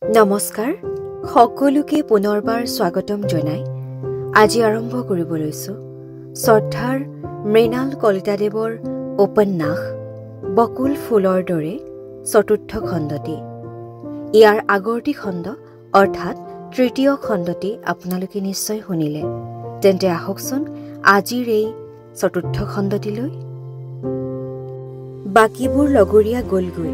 নমস্কাৰ সকলোকে পুনৰবাৰ স্বাগতম জনাই আজি আৰম্ভ কৰিব লৈছো শ্ৰদ্ধাৰ মৃণাল কলিতাদেৱৰ উপন্যাস বকুল ফুলৰ দৰে চতুৰ্থ খণ্ডটি ইয়াৰ আগৰটি খণ্ড অৰ্থাৎ তৃতীয় খণ্ডটি আপোনালোকে নিশ্চয় শুনিলে তেন্তে আহকচোন আজিৰ এই চতুৰ্থ খণ্ডটিলৈ বাকিবোৰ লগৰীয়া গলগৈ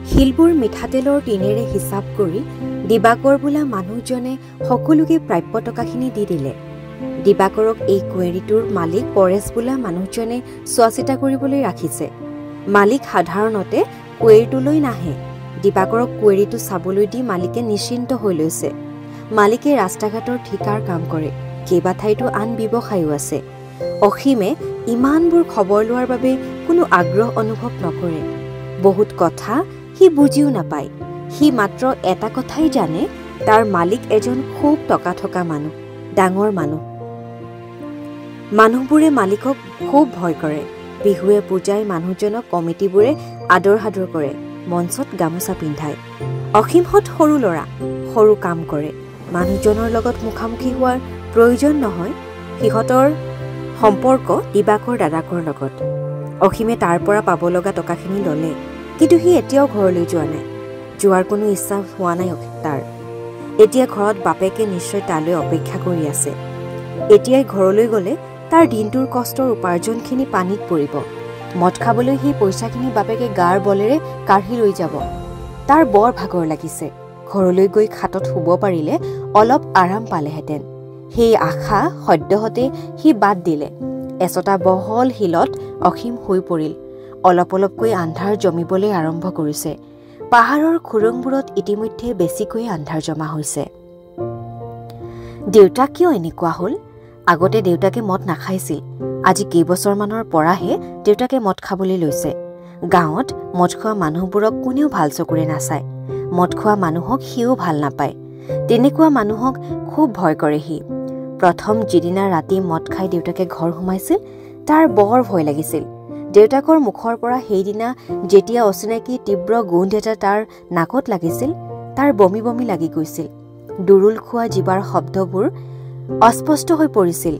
শিলবোৰ মিঠাতেলৰ টিনেৰে হিচাপ কৰি দিবাকৰ বোলা মানুহজনে সকলোকে প্ৰাপ্য টকাখিনি দি দিলে দিবাকৰক এই কুৱেৰিটোৰ মালিক পৰেশ বোলা মানুহজনে চোৱাচিতা কৰিবলৈ ৰাখিছে মালিক সাধাৰণতে কুৱেৰিটোলৈ নাহে দিবাকৰক কুৱেৰিটো চাবলৈ দি মালিকে নিশ্চিন্ত হৈ লৈছে মালিকে ৰাস্তাঘাটৰ ঠিকাৰ কাম কৰে কেইবা ঠাইতো আন ব্যৱসায়ো আছে অসীমে ইমানবোৰ খবৰ লোৱাৰ বাবে কোনো আগ্ৰহ অনুভৱ নকৰে বহুত কথা সি বুজিও নাপায় সি মাত্ৰ এটা কথাই জানে তাৰ মালিক এজন খুব টকা থকা মানুহ ডাঙৰ মানুহবোৰে মালিকক খুব ভয় কৰে বিহুৱে পূজাই মানুহজনক কমিটিবোৰে আদৰ সাদৰ কৰে মঞ্চত গামোচা পিন্ধায় অসীমহঁত সৰু ল'ৰা সৰু কাম কৰে মানুহজনৰ লগত মুখামুখি হোৱাৰ প্ৰয়োজন নহয় সিহঁতৰ সম্পৰ্ক দিবাকৰ দাদাকৰ লগত অসীমে তাৰ পৰা পাব লগা টকাখিনি ল'লে কিন্তু সি এতিয়াও ঘৰলৈ যোৱা নাই যোৱাৰ কোনো ইচ্ছা হোৱা নাই তাৰ এতিয়া ঘৰত বাপেকে নিশ্চয় তালৈ অপেক্ষা কৰি আছে এতিয়াই ঘৰলৈ গ'লে তাৰ দিনটোৰ কষ্টৰ উপাৰ্জনখিনি পানীত পৰিব মদ খাবলৈ সেই পইচাখিনি বাপেকে গাৰ বলেৰে কাঢ়ি লৈ যাব তাৰ বৰ ভাগৰ লাগিছে ঘৰলৈ গৈ খাটত শুব পাৰিলে অলপ আৰাম পালেহেঁতেন সেই আশা সদ্যহতে সি বাদ দিলে এচটা বহল শিলত অসীম হৈ পৰিল অলপ অলপকৈ আন্ধাৰ জমিবলৈ আৰম্ভ কৰিছে পাহাৰৰ খুৰুংবোৰত ইতিমধ্যে বেছিকৈ আন্ধাৰ জমা হৈছে দেউতা কিয় এনেকুৱা হ'ল আগতে দেউতাকে মদ নাখাইছিল আজি কেইবছৰমানৰ পৰাহে দেউতাকে মদ খাবলৈ লৈছে গাঁৱত মদ খোৱা মানুহবোৰক কোনেও ভাল চকুৰে নাচায় মদ খোৱা মানুহক সিও ভাল নাপায় তেনেকুৱা মানুহক খুব ভয় কৰে সি প্ৰথম যিদিনা ৰাতি মদ খাই দেউতাকে ঘৰ সোমাইছিল তাৰ বৰ ভয় লাগিছিল দেউতাকৰ মুখৰ পৰা সেইদিনা যেতিয়া অচিনাকি তীব্ৰ গোন্ধ এটা তাৰ নাকত লাগিছিল তাৰ বমি বমি লাগি গৈছিল দুৰুল খোৱা জিভাৰ শব্দবোৰ অস্পষ্ট হৈ পৰিছিল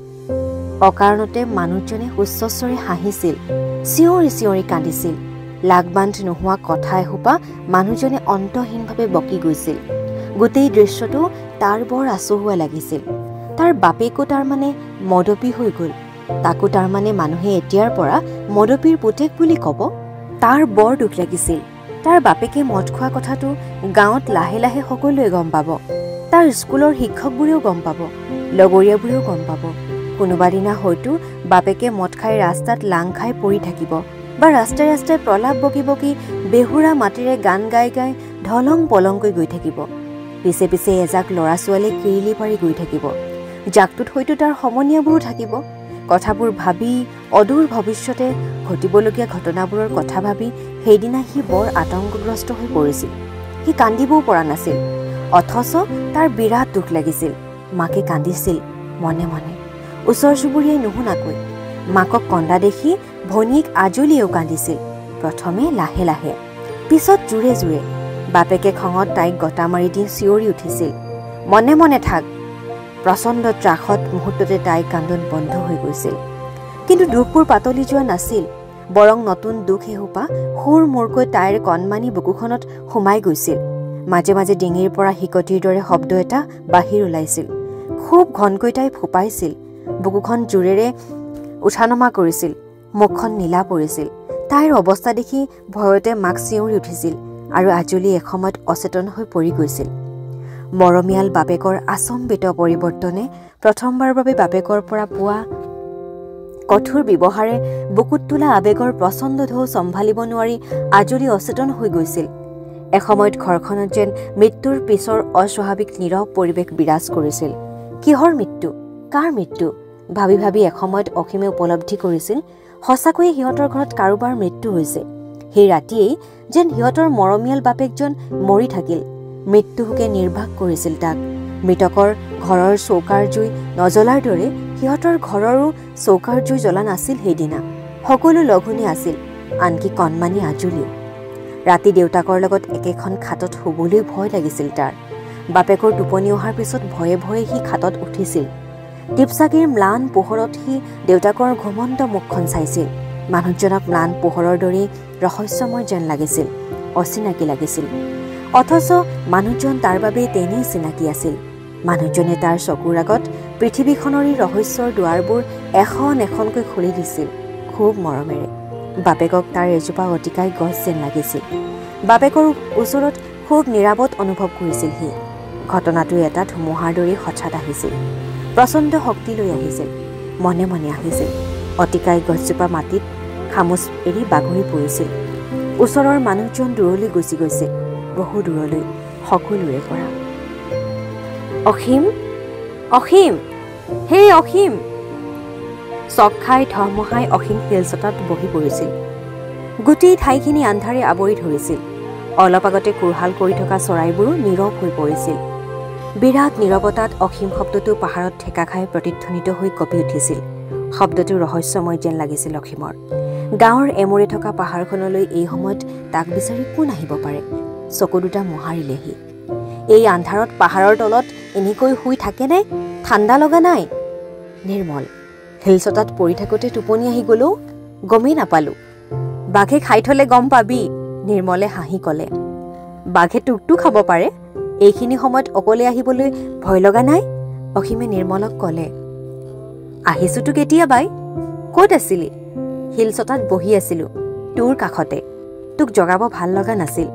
অকাৰণতে মানুহজনে উচ্চস্বৰে হাঁহিছিল চিঞৰি চিঞৰি কান্দিছিল লাগবান্ধ নোহোৱা কথা এসোপা মানুহজনে অন্তহীনভাৱে বকি গৈছিল গোটেই দৃশ্যটো তাৰ বৰ আচহুৱা লাগিছিল তাৰ বাপেকো তাৰমানে মদপী হৈ গ'ল তাকো তাৰমানে মানুহে এতিয়াৰ পৰা মদপীৰ পুতেক বুলি ক'ব তাৰ বৰ দুখ লাগিছিল তাৰ বাপেকে মদ খোৱা কথাটো গাঁৱত লাহে লাহে সকলোৱে গম পাব তাৰ স্কুলৰ শিক্ষকবোৰেও গম পাব লগৰীয়াবোৰেও গম পাব কোনোবা দিনা হয়তো বাপেকে মদ খাই ৰাস্তাত লাং খাই পৰি থাকিব বা ৰাস্তাই ৰাস্তাই প্ৰলাপ বকি বকি বেহুৰা মাটিৰে গান গাই গাই ঢলং পলংকৈ গৈ থাকিব পিছে পিছে এজাক ল'ৰা ছোৱালীয়ে কিৰিলি পাৰি গৈ থাকিব জাকটোত হয়তো তাৰ সমনীয়াবোৰো থাকিব কথাবোৰ ভাবি অদূৰ ভৱিষ্যতে ঘটিবলগীয়া ঘটনাবোৰৰ কথা ভাবি সেইদিনা সি বৰ আতংকগ্ৰস্ত হৈ পৰিছিল সি কান্দিবও পৰা নাছিল অথচ তাৰ বিৰাট দুখ লাগিছিল মাকে কান্দিছিল মনে মনে ওচৰ চুবুৰীয়াই নুশুনাকৈ মাকক কন্দা দেখি ভনীয়েক আজলিয়েও কান্দিছিল প্ৰথমে লাহে লাহে পিছত জোৰে জোৰে বাপেকে খঙত তাইক গটা মাৰি দি চিঞৰি উঠিছিল মনে মনে থাক প্ৰচণ্ড ত্ৰাসত মুহূৰ্ততে তাইৰ কান্দোন বন্ধ হৈ গৈছিল কিন্তু দুখবোৰ পাতলি যোৱা নাছিল বৰং নতুন দুখ এসোপা সুৰ মূৰকৈ তাইৰ কণমানি বুকুখনত সোমাই গৈছিল মাজে মাজে ডিঙিৰ পৰা হিকটিৰ দৰে শব্দ এটা বাহিৰ ওলাইছিল খুব ঘনকৈ তাই ফোপাইছিল বুকুখন জোৰেৰে উঠা নমা কৰিছিল মুখখন নীলা পৰিছিল তাইৰ অৱস্থা দেখি ভয়তে মাক চিঞৰি উঠিছিল আৰু আজলি এসময়ত অচেতন হৈ পৰি গৈছিল মৰমীয়াল বাপেকৰ আচম্বিত পৰিৱৰ্তনে প্ৰথমবাৰৰ বাবে বাপেকৰ পৰা পোৱা কঠোৰ ব্যৱহাৰে বুকুত তোলা আবেগৰ প্ৰচণ্ড ঢৌ চম্ভালিব নোৱাৰি আজলি অচেতন হৈ গৈছিল এসময়ত ঘৰখনত যেন মৃত্যুৰ পিছৰ অস্বাভাৱিক নীৰৱ পৰিৱেশ বিৰাজ কৰিছিল কিহৰ মৃত্যু কাৰ মৃত্যু ভাবি ভাবি এসময়ত অসীমে উপলব্ধি কৰিছিল সঁচাকৈয়ে সিহঁতৰ ঘৰত কাৰোবাৰ মৃত্যু হৈছে সেই ৰাতিয়েই যেন সিহঁতৰ মৰমীয়াল বাপেকজন মৰি থাকিল মৃত্যুশোকে নিৰ্বাহ কৰিছিল তাক মৃতকৰ ঘৰৰ চৌকাৰ জুই নজ্বলাৰ দৰে সিহঁতৰ ঘৰৰো চৌকাৰ জুই জ্বলা নাছিল সেইদিনা সকলো লঘোণে আছিল আনকি কণমানি আজলি ৰাতি দেউতাকৰ লগত একেখন খাটত শুবলৈ ভয় লাগিছিল তাৰ বাপেকৰ টোপনি অহাৰ পিছত ভয়ে ভয়ে সি খাটত উঠিছিল। দীপচাকিৰ ম্লান পোহৰত সি দেউতাকৰ ঘুমন্ত মুখখন চাইছিল। মানুহজনক ম্লান পোহৰৰ দৰে ৰহস্যময় যেন লাগিছিল, অচিনাকি লাগিছিল। অথচ মানুহজন তাৰ বাবে তেনেই চিনাকি আছিল। মানুহজনে তাৰ চকুৰ আগত পৃথিৱীখনৰে ৰহস্যৰ দুৱাৰবোৰ এখন এখনকৈ খুলি দিছিল, খুব মৰমেৰে। বাপেকক তাৰ এজোপা অতিকায় গছ যেন লাগিছিল। বাপেকৰ ওচৰত খুব নিৰাপদ অনুভৱ কৰিছিল সি। ঘটনাটো এটা ধুমুহাৰ দৰে হঠাৎ আহিছিল, প্ৰচণ্ড শক্তি লৈ আহিছিল, মনে মনে আহিছিল। অতিকায় গছজোপা মাটিত খামুচ এৰি বাগৰি পৰিছিল। ওচৰৰ মানুহজন দূৰলৈ গুচি গৈছিল, বহু দূৰলৈ, সকলোৰে পৰা। অসীম, অসীম, হে অসীম! চক খাই ধমহাই অসীম শিলচটাত বহি পৰিছিল। গোটেই ঠাইখিনি আন্ধাৰে আৱৰি ধৰিছিল। অলপ আগতে কোৰহাল কৰি থকা চৰাইবোৰো নীৰৱ হৈ পৰিছিল। বিৰাট নীৰৱতাত অসীম শব্দটো পাহাৰত ঠেকা খাই প্ৰতিধ্বনিত হৈ কঁপি উঠিছিল। শব্দটো ৰহস্যময় যেন লাগিছিল অসীমৰ। গাঁৱৰ এমূৰে থকা পাহাৰখনলৈ এই সময়ত তাক বিচাৰি কোন আহিব পাৰে? চকু দুটা মোহাৰিলে সি। এই আন্ধাৰত পাহাৰৰ তলত এনেকৈ শুই থাকেনে? ঠাণ্ডা লগা নাই? নিৰ্মল। শিলচটাত পৰি থাকোঁতে টোপনি আহি গ'লো, গমেই নাপালোঁ। বাঘে খাই থলে গম পাবি, নিৰ্মলে হাঁহি ক'লে। বাঘে তোকতো খাব পাৰে, এইখিনি সময়ত অকলে আহিবলৈ ভয় লগা নাই? অসীমে নিৰ্মলক ক'লে। আহিছোতো কেতিয়াবাই। ক'ত আছিলি? শিলচটাত বহি আছিলোঁ, তোৰ কাষতে। তোক জগাব ভাল লগা নাছিল।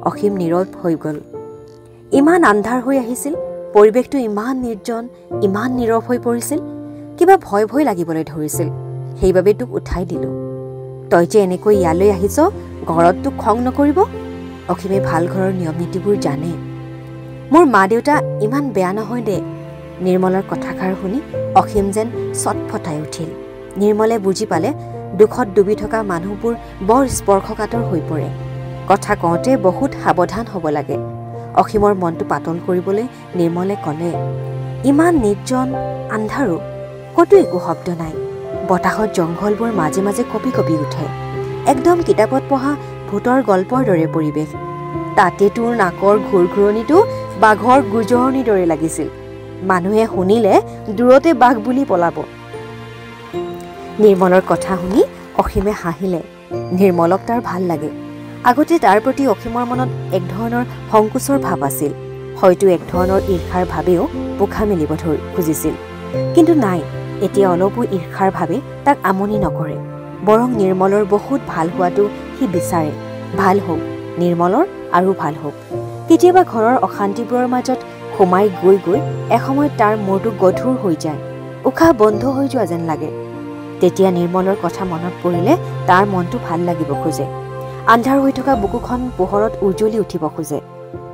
অসীম নীৰৱ হৈ গ'ল। ইমান আন্ধাৰ হৈ আহিছিল, পৰিৱেশটো ইমান নিৰ্জন, ইমান নীৰৱ হৈ পৰিছিল। কিবা ভয় ভয় লাগিবলৈ ধৰিছিল। সেইবাবে তোক উঠাই দিলোঁ। তই যে এনেকৈ ইয়ালৈ আহিছ, ঘৰত তোক খং নকৰিব? অসীমে ভাল ঘৰৰ নিয়ম নীতিবোৰ জানে। মোৰ মা দেউতা ইমান বেয়া নহয় দে। নিৰ্মলৰ কথাষাৰ শুনি অসীম যেন চটফটাই উঠিল। নিৰ্মলে বুজি পালে দুখত ডুবি থকা মানুহবোৰ বৰ স্পৰ্শকাতৰ হৈ পৰে। কথা কওঁতে বহুত সাৱধান হ'ব লাগে। অসীমৰ মনটো পাতল কৰিবলৈ নিৰ্মলে ক'লে, ইমান নিৰ্জন, আন্ধাৰো, ক'তো একো শব্দ নাই। বতাহত জংঘলবোৰ মাজে মাজে কঁপি কঁপি উঠে। একদম কিতাপত পঢ়া ভূতৰ গল্পৰ দৰে পৰিৱেশ। তাতে তোৰ নাকৰ ঘূৰঘূৰণিটো বাঘৰ গোজৰণিৰ দৰে লাগিছিল। মানুহে শুনিলে দূৰতে বাঘ বুলি পলাব। নিৰ্মলৰ কথা শুনি অসীমে হাঁহিলে। নিৰ্মলক তাৰ ভাল লাগে। আগতে তাৰ প্ৰতি অসীমৰ মনত এক ধৰণৰ সংকোচৰ ভাৱ আছিল। হয়তো এক ধৰণৰ ঈৰ্ষাৰ ভাৱেও পোখা মেলিব খুজিছিল। কিন্তু নাই, এতিয়া অলপো ঈৰ্ষাৰ ভাৱে তাক আমনি নকৰে। বৰং নিৰ্মলৰ বহুত ভাল হোৱাটো সি বিচাৰে। ভাল হওক, নিৰ্মলৰ আৰু ভাল হওক। কেতিয়াবা ঘৰৰ অশান্তিবোৰৰ মাজত সোমাই গৈ গৈ এসময়ত তাৰ মূৰটো গধুৰ হৈ যায়, উশাহ বন্ধ হৈ যোৱা যেন লাগে। তেতিয়া নিৰ্মলৰ কথা মনত পৰিলে তাৰ মনটো ভাল লাগিব খোজে। আন্ধাৰ হৈ থকা বুকুখন পোহৰত উজ্বলি উঠিব খোজে।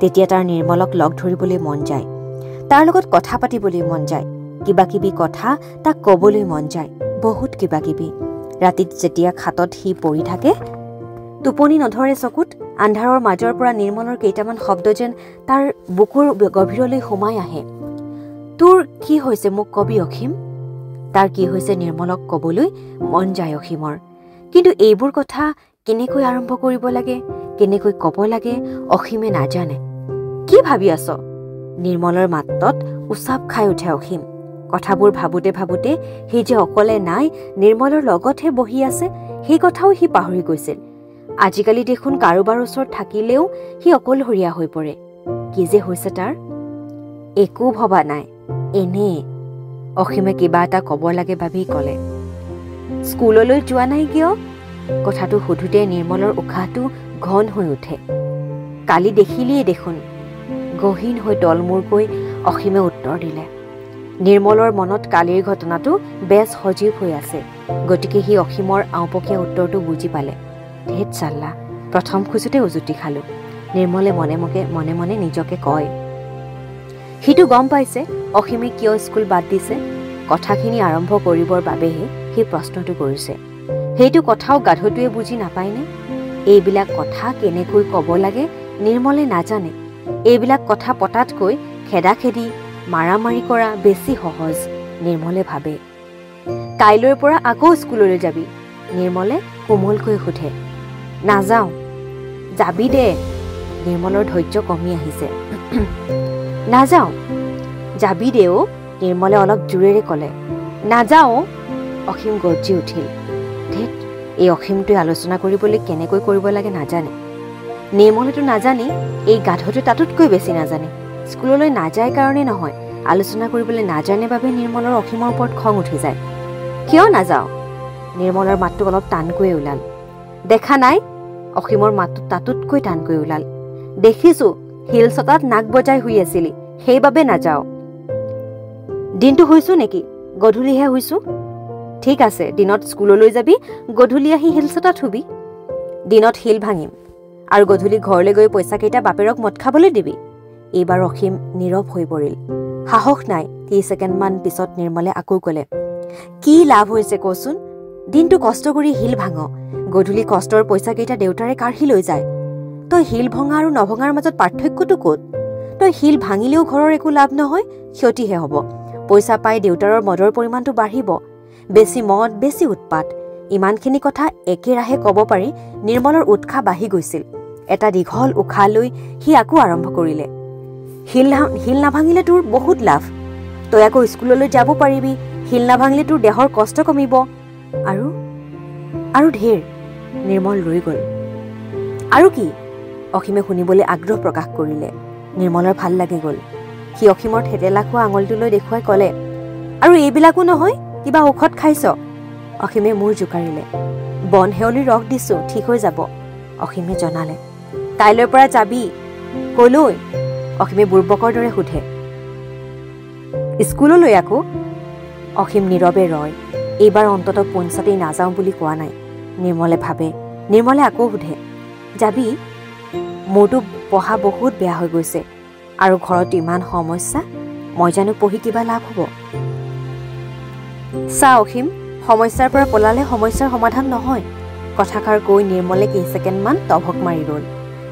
তেতিয়া তাৰ নিৰ্মলক লগ ধৰিবলৈ মন যায়, তাৰ লগত কথা পাতিবলৈ মন যায়, কিবা কিবি কথা তাক ক'বলৈ মন যায়, বহুত কিবা কিবি। ৰাতিত যেতিয়া খাটত সি পৰি থাকে, টোপনি নধৰে চকুত, আন্ধাৰৰ মাজৰ পৰা নিৰ্মলৰ কেইটামান শব্দ যেন তাৰ বুকুৰ গভীৰলৈ সোমাই আহে। তোৰ কি হৈছে মোক কবি অসীম? তাৰ কি হৈছে নিৰ্মলক ক'বলৈ মন যায় অসীমৰ। কিন্তু এইবোৰ কথা কেনেকৈ আৰম্ভ কৰিব লাগে, কেনেকৈ ক'ব লাগে অসীমে নাজানে। কি ভাবি আছ? নিৰ্মলৰ মাতত উচাপ খাই উঠে অসীম। কথাবোৰ ভাবোঁতে ভাবোঁতে সি যে অকলে নাই, নিৰ্মলৰ লগতহে বহি আছে, সেই কথাও সি পাহৰি গৈছিল। আজিকালি দেখোন কাৰোবাৰ ওচৰত থাকিলেও সি অকলশৰীয়া হৈ পৰে। কি যে হৈছে তাৰ? একো ভবা নাই, এনেই। অসীমে কিবা এটা ক'ব লাগে ভাবি ক'লে। স্কুললৈ যোৱা নাই কিয়? কথাটো সুধোতে নিৰ্মলৰ উশাহটো ঘন হৈ উঠে। কালি দেখিলিয়ে দেখোন, গহীন হৈ তলমূৰকৈ অসীমে উত্তৰ দিলে। নিৰ্মলৰ মনত কালিৰ ঘটনাটো বেছ সজীৱ হৈ আছে। গতিকে সি অসীমৰ আওপকীয়া উত্তৰটো বুজি পালে। ধেৎ চাল্লা, প্ৰথম খোজতে উজুতি খালোঁ, নিৰ্মলে মনে মনে নিজকে কয়। সিটো গম পাইছে অসীমে কিয় স্কুল বাদ দিছে। কথাখিনি আৰম্ভ কৰিবৰ বাবেহে সি প্ৰশ্নটো কৰিছে। সেইটো কথাও গাধটোৱে বুজি নাপায়নে? এইবিলাক কথা কেনেকৈ ক'ব লাগে নিৰ্মলে নাজানে। এইবিলাক কথা পতাতকৈ খেদাখেদি, মাৰামাৰি কৰা বেছি সহজ, নিৰ্মলে ভাবে। কাইলৈৰ পৰা আকৌ স্কুললৈ যাবি? নিৰ্মলে কোমলকৈ সোধে। নাযাওঁ। যাবি দে। নিৰ্মলৰ ধৈৰ্য কমি আহিছে। নাযাওঁ। যাবি দেও, নিৰ্মলে অলপ জোৰেৰে ক'লে। নাযাওঁ। অসীম গৰ্জি উঠিল। ধেত, এই অসীমটোৱে আলোচনা কৰিবলৈ কেনেকৈ কৰিব লাগে নাজানে। নিৰ্মলেতো নাজানে, এই গাধটো তাতোতকৈ বেছি নাজানে। স্কুললৈ নাযায় কাৰণে নহয়, আলোচনা কৰিবলৈ নাজানে বাবে নিৰ্মলৰ অসীমৰ ওপৰত খং উঠি যায়। কিয় নাযাওঁ? নিৰ্মলৰ মাতটো অলপ টানকৈ ওলাল। দেখা নাই? অসীমৰ মাতটো তাতোতকৈ টানকৈ ওলাল। দেখিছোঁ, শিল চটাত নাক বজাই শুই আছিলি, সেইবাবে নাযাওঁ। দিনটো শুইছোঁ নেকি? গধূলিহে শুইছোঁ। ঠিক আছে, দিনত স্কুললৈ যাবি, গধূলি আহি শিল চটাত শুবি। দিনত শিল ভাঙিম আৰু গধূলি ঘৰলৈ গৈ পইচাকেইটা বাপেৰক মদ খাবলৈ দিবি। এইবাৰ অসীম নীৰৱ হৈ পৰিল। সাহস নাই। 30 ছেকেণ্ডমান পিছত নিৰ্মলে আকৌ ক'লে, কি লাভ হৈছে কচোন? দিনটো কষ্ট কৰি শিল ভাঙ, গধূলি কষ্টৰ পইচাকেইটা দেউতাৰে কাঢ়ি লৈ যায়। তই শিল ভঙা আৰু নভঙাৰ মাজত পাৰ্থক্যটো ক'ত? তই শিল ভাঙিলেও ঘৰৰ একো লাভ নহয়, ক্ষতিহে হ'ব। পইচা পাই দেউতাৰৰ মদৰ পৰিমাণটো বাঢ়িব। বেছি মদ, বেছি উৎপাত। ইমানখিনি কথা একেৰাহে ক'ব পাৰি নিৰ্মলৰ উৎসাহ বাঢ়ি গৈছিল। এটা দীঘল উশাহ লৈ সি আকৌ আৰম্ভ কৰিলে। শিল নাভাঙিলে তোৰ বহুত লাভ। তই আকৌ স্কুললৈ যাব পাৰিবি, শিল নাভাঙিলে তোৰ দেহৰ কষ্ট কমিব। আৰু ঢেৰ। নিৰ্মল ৰৈ গ'ল। আৰু কি? অসীমে শুনিবলৈ আগ্ৰহ প্ৰকাশ কৰিলে। নিৰ্মলৰ ভাল লাগি গ'ল। সি অসীমৰ থেতেলা খোৱা আঙুলিটোলৈ দেখুৱাই ক'লে, আৰু এইবিলাকো নহয়, কিবা ঔষধ খাইছ? অসীমে মূৰ জোকাৰিলে। বনশেৱলিৰ ৰস দিছোঁ, ঠিক হৈ যাব। অসীমে জনালে। কাইলৈৰ পৰা যাবি? কলৈ? অসীমে বুৰ্বকৰ দৰে সোধে। স্কুললৈ আকৌ। অসীম নীৰৱে ৰয়। এইবাৰ অন্ততঃ পোনচাতেই নাযাওঁ বুলি কোৱা নাই। নিৰ্মলে ভাবে। নিৰ্মলে আকৌ সোধে, যাবি? মোৰতো পঢ়া বহুত বেয়া হৈ গৈছে আৰু ঘৰত ইমান সমস্যা, মই জানো পঢ়ি কিবা লাভ হ'ব? চা অসীম, সমস্যাৰ পৰা পলালে সমস্যাৰ সমাধান নহয়। কথাষাৰ কৈ নিৰ্মলে কেইছেকেণ্ডমান তভক মাৰি ৰ'ল।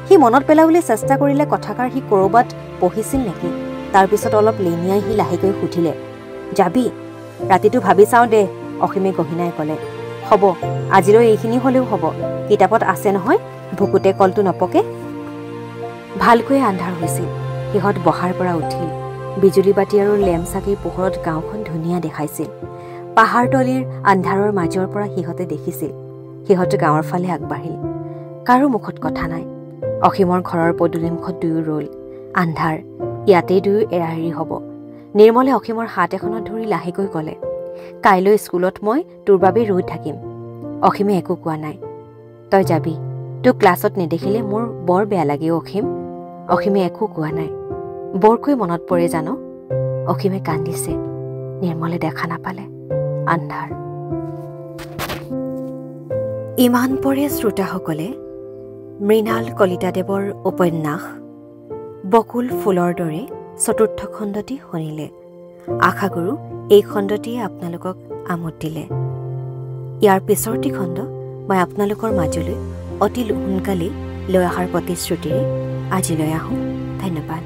সি মনত পেলাবলৈ চেষ্টা কৰিলে কথাষাৰ সি ক'ৰবাত পঢ়িছিল নেকি। তাৰপিছত অলপ লেনিয়াই সি লাহেকৈ সুধিলে, যাবি? ৰাতিটো ভাবি চাওঁ দে, অসীমে গহীনাই ক'লে। হ'ব, আজিলৈ এইখিনি হ'লেও হ'ব। কিতাপত আছে নহয়, ভুকুতে কলটো নপকে। ভালকৈ আন্ধাৰ হৈছিল। সিহঁত বহাৰ পৰা উঠিল। বিজুলী বাতি আৰু লেম্প চাকিৰ পোহৰত গাঁওখন ধুনীয়া দেখাইছিল। পাহাৰতলিৰ আন্ধাৰৰ মাজৰ পৰা সিহঁতে দেখিছিল। সিহঁত গাঁৱৰ ফালে আগবাঢ়িল। কাৰো মুখত কথা নাই। অসীমৰ ঘৰৰ পদূলিমুখত দুয়ো ৰ'ল। আন্ধাৰ, ইয়াতেই দুয়ো এৰাহেৰি হ'ব। নিৰ্মলে অসীমৰ হাত এখনত ধৰি লাহেকৈ ক'লে, কাইলৈ স্কুলত মই তোৰ বাবে ৰৈ থাকিম। অসীমে একো কোৱা নাই। তই যাবি? তোক ক্লাছত নেদেখিলে মোৰ বৰ বেয়া লাগে অসীম। অসীমে একো কোৱা নাই। বৰকৈ মনত পৰে জানো? অসীমে কান্দিছে। নিৰ্মলে দেখা নাপালে। আন্ধাৰ। ইমান পৰে শ্ৰোতাসকলে মৃণাল কলিতাদেৱৰ উপন্যাস বকুল ফুলৰ দৰে চতুৰ্থ খণ্ডটি শুনিলে। আশা কৰোঁ এই খণ্ডটিয়ে আপোনালোকক আমোদ দিলে। ইয়াৰ পিছৰটি খণ্ড মই আপোনালোকৰ মাজলৈ অতি সোনকালেই লৈ অহাৰ প্ৰতিশ্ৰুতিৰে আজিলৈ আহোঁ। ধন্যবাদ।